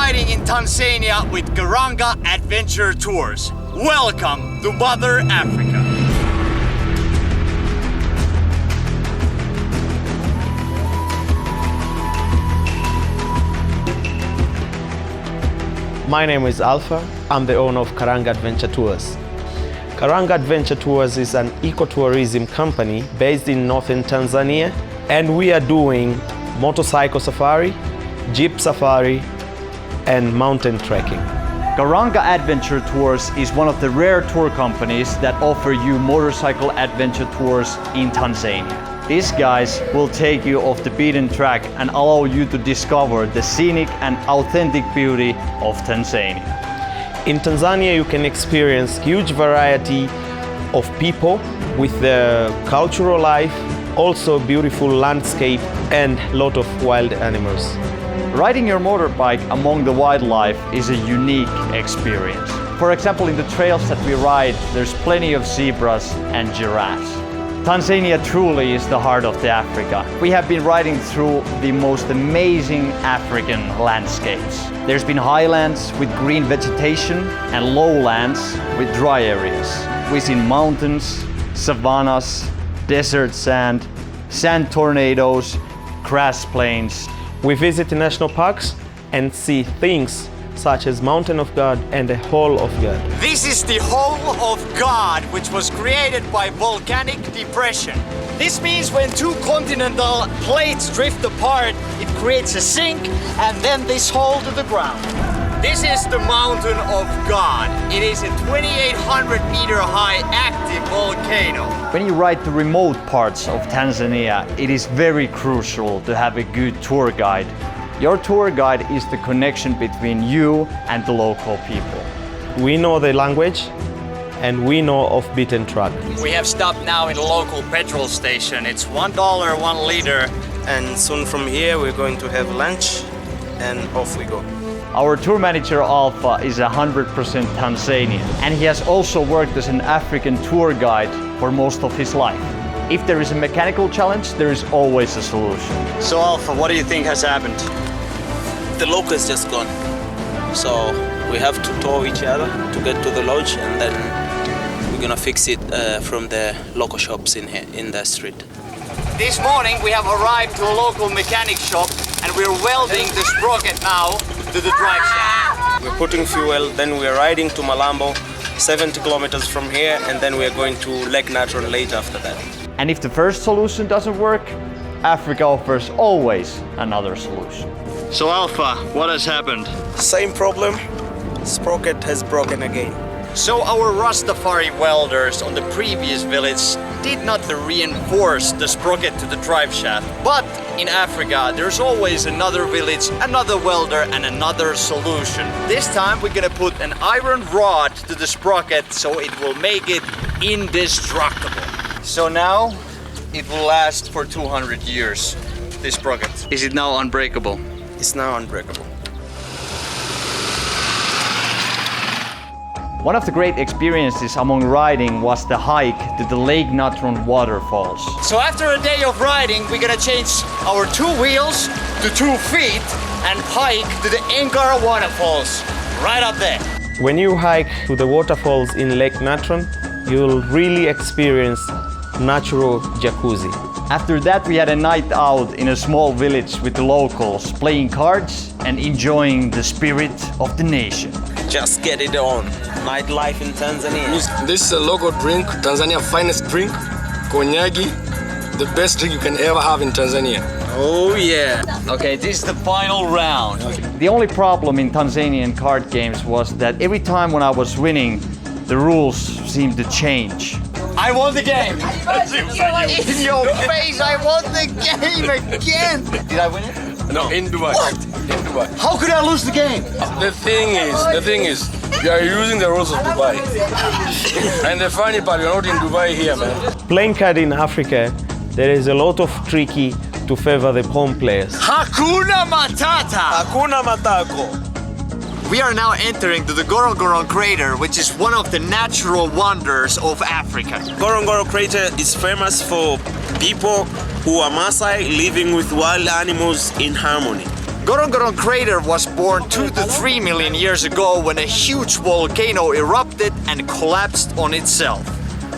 riding in Tanzania with Karanga Adventure Tours. Welcome to Mother Africa. My name is Alpha. I'm the owner of Karanga Adventure Tours. Karanga Adventure Tours is an ecotourism company based in northern Tanzania, and we are doing motorcycle safari, jeep safari, and mountain trekking. Karanga Adventure Tours is one of the rare tour companies that offer you motorcycle adventure tours in Tanzania. These guys will take you off the beaten track and allow you to discover the scenic and authentic beauty of Tanzania. In Tanzania, you can experience huge variety of people with their cultural life, also beautiful landscape and lot of wild animals. Riding your motorbike among the wildlife is a unique experience. For example, in the trails that we ride, there's plenty of zebras and giraffes. Tanzania truly is the heart of Africa. We have been riding through the most amazing African landscapes. There's been highlands with green vegetation and lowlands with dry areas. We've seen mountains, savannas, desert sand, sand tornadoes, grass plains. We visit the national parks and see things such as Mountain of God and the Hole of God. This is the Hole of God, which was created by volcanic depression. This means when two continental plates drift apart, it creates a sink and then this hole to the ground. This is the Mountain of God. It is a 2,800 meter high active volcano. When you ride the remote parts of Tanzania, it is very crucial to have a good tour guide. Your tour guide is the connection between you and the local people. We know the language and we know of beaten track. We have stopped now in a local petrol station. It's $1 1 liter. And soon from here we're going to have lunch and off we go. Our tour manager Alpha is 100% Tanzanian, and he has also worked as an African tour guide for most of his life. If there is a mechanical challenge, there is always a solution. So Alpha, what do you think has happened? The local is just gone. So we have to tow each other to get to the lodge, and then we're gonna fix it from the local shops in here, in the street. This morning we have arrived to a local mechanic shop and we're welding the sprocket now to the drive shaft. We're putting fuel, then we're riding to Malambo, 70 kilometers from here, and then we're going to Lake Natron later after that. And if the first solution doesn't work, Africa offers always another solution. So Alpha, what has happened? Same problem, sprocket has broken again. So our Rastafari welders on the previous village did not reinforce the sprocket to the drive shaft. But in Africa, there's always another village, another welder and another solution. This time we're gonna put an iron rod to the sprocket so it will make it indestructible. So now it will last for 200 years, this sprocket. Is it now unbreakable? It's now unbreakable. One of the great experiences among riding was the hike to the Lake Natron waterfalls. So after a day of riding, we're gonna change our 2 wheels to 2 feet and hike to the Ngara waterfalls, right up there. When you hike to the waterfalls in Lake Natron, you'll really experience natural jacuzzi. After that, we had a night out in a small village with the locals, playing cards and enjoying the spirit of the nation. Just get it on. Nightlife in Tanzania. This is a local drink, Tanzania finest drink, Konyagi, the best drink you can ever have in Tanzania. Oh yeah. Okay, this is the final round. The only problem in Tanzanian card games was that every time when I was winning, the rules seemed to change. I won the game! In your face, I won the game again! Did I win it? No, in Dubai. What? In Dubai. How could I lose the game? The thing is, you are using the rules of Dubai. And the funny part, you're not in Dubai here, man. Playing card in Africa, there is a lot of tricky to favor the home players. Hakuna Matata! Hakuna Matako. We are now entering to the Ngorongoro crater, which is one of the natural wonders of Africa. Ngorongoro crater is famous for people who are Maasai living with wild animals in harmony. Ngorongoro crater was born 2 to 3 million years ago when a huge volcano erupted and collapsed on itself.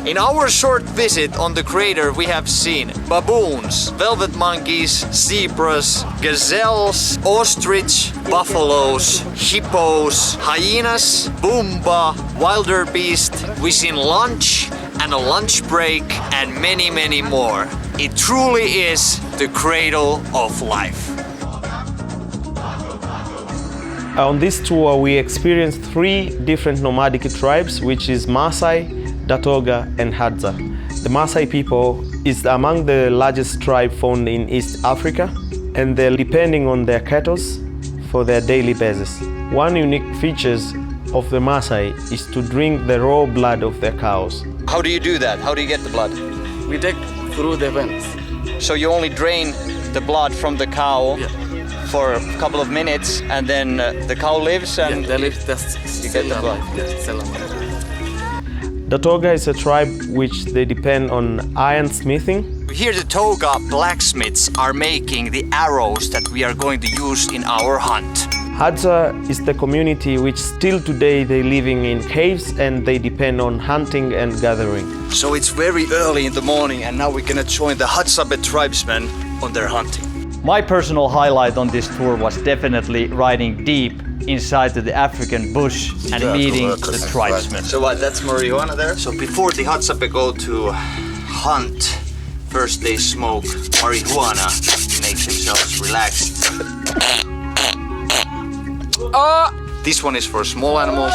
In our short visit on the crater we have seen baboons, velvet monkeys, zebras, gazelles, ostrich, buffaloes, hippos, hyenas, boomba, wildebeest. We've seen lunch and a lunch break and many, many more. It truly is the cradle of life. On this tour we experienced 3 different nomadic tribes, which is Maasai, Datoga and Hadza. The Maasai people is among the largest tribe found in East Africa, and they're depending on their cattle for their daily basis. One unique features of the Maasai is to drink the raw blood of their cows. How do you do that? How do you get the blood? We take through the veins. So you only drain the blood from the cow for a couple of minutes and then the cow lives and The live just you get the blood. Datoga is a tribe which they depend on iron smithing. Here the Toga blacksmiths are making the arrows that we are going to use in our hunt. Hadza is the community which still today they living in caves and they depend on hunting and gathering. So it's very early in the morning and now we're gonna join the Hadzabe tribesmen on their hunting. My personal highlight on this tour was definitely riding deep inside to the African bush and meeting the tribesmen. So what, that's marijuana there? So before the Hadzabe go to hunt, first they smoke marijuana to make themselves relaxed. This one is for small animals,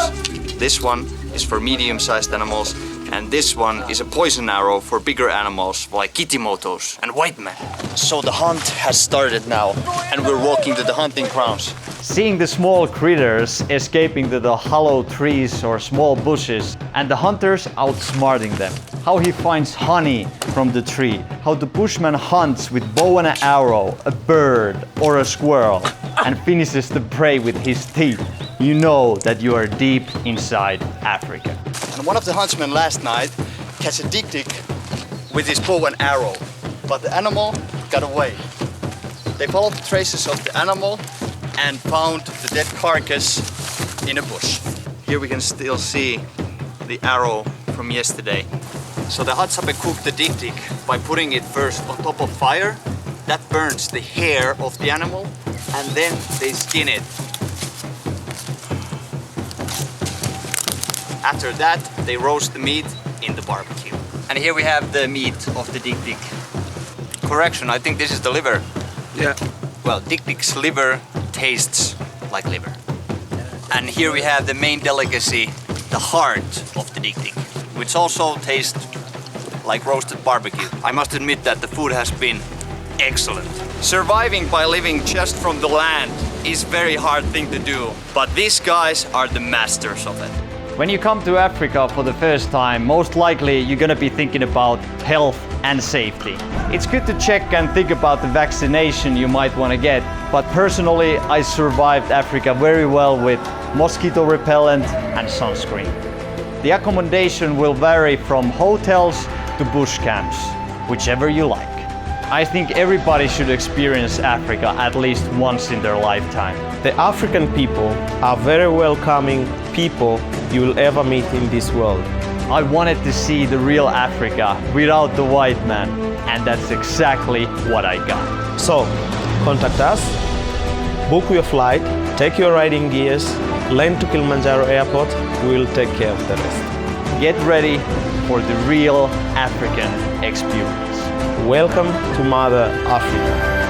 this one is for medium-sized animals, and this one is a poison arrow for bigger animals like kitimotos and white men. So the hunt has started now and we're walking to the hunting grounds. Seeing the small critters escaping to the hollow trees or small bushes and the hunters outsmarting them. How he finds honey from the tree. How the bushman hunts with bow and arrow, a bird or a squirrel and finishes the prey with his teeth. You know that you are deep inside Africa. And one of the huntsmen last night catch a dik-dik with his bow and arrow, but the animal got away. They followed the traces of the animal and found the dead carcass in a bush. Here we can still see the arrow from yesterday. So the Hadzabe cooked the dik-dik by putting it first on top of fire. That burns the hair of the animal and then they skin it. After that, they roast the meat in the barbecue. And here we have the meat of the dik-dik. Correction, I think this is the liver. Yeah. Well, dik-dik's liver tastes like liver. And here we have the main delicacy, the heart of the dik-dik, which also tastes like roasted barbecue. I must admit that the food has been excellent. Surviving by living just from the land is a very hard thing to do, but these guys are the masters of it. When you come to Africa for the first time, most likely you're gonna be thinking about health and safety. It's good to check and think about the vaccination you might want to get, but personally I survived Africa very well with mosquito repellent and sunscreen. The accommodation will vary from hotels to bush camps, whichever you like. I think everybody should experience Africa at least once in their lifetime. The African people are very welcoming people you will ever meet in this world. I wanted to see the real Africa without the white man, and that's exactly what I got. So, contact us, book your flight, take your riding gears, land to Kilimanjaro Airport, we will take care of the rest. Get ready for the real African experience. Welcome to Mother Africa.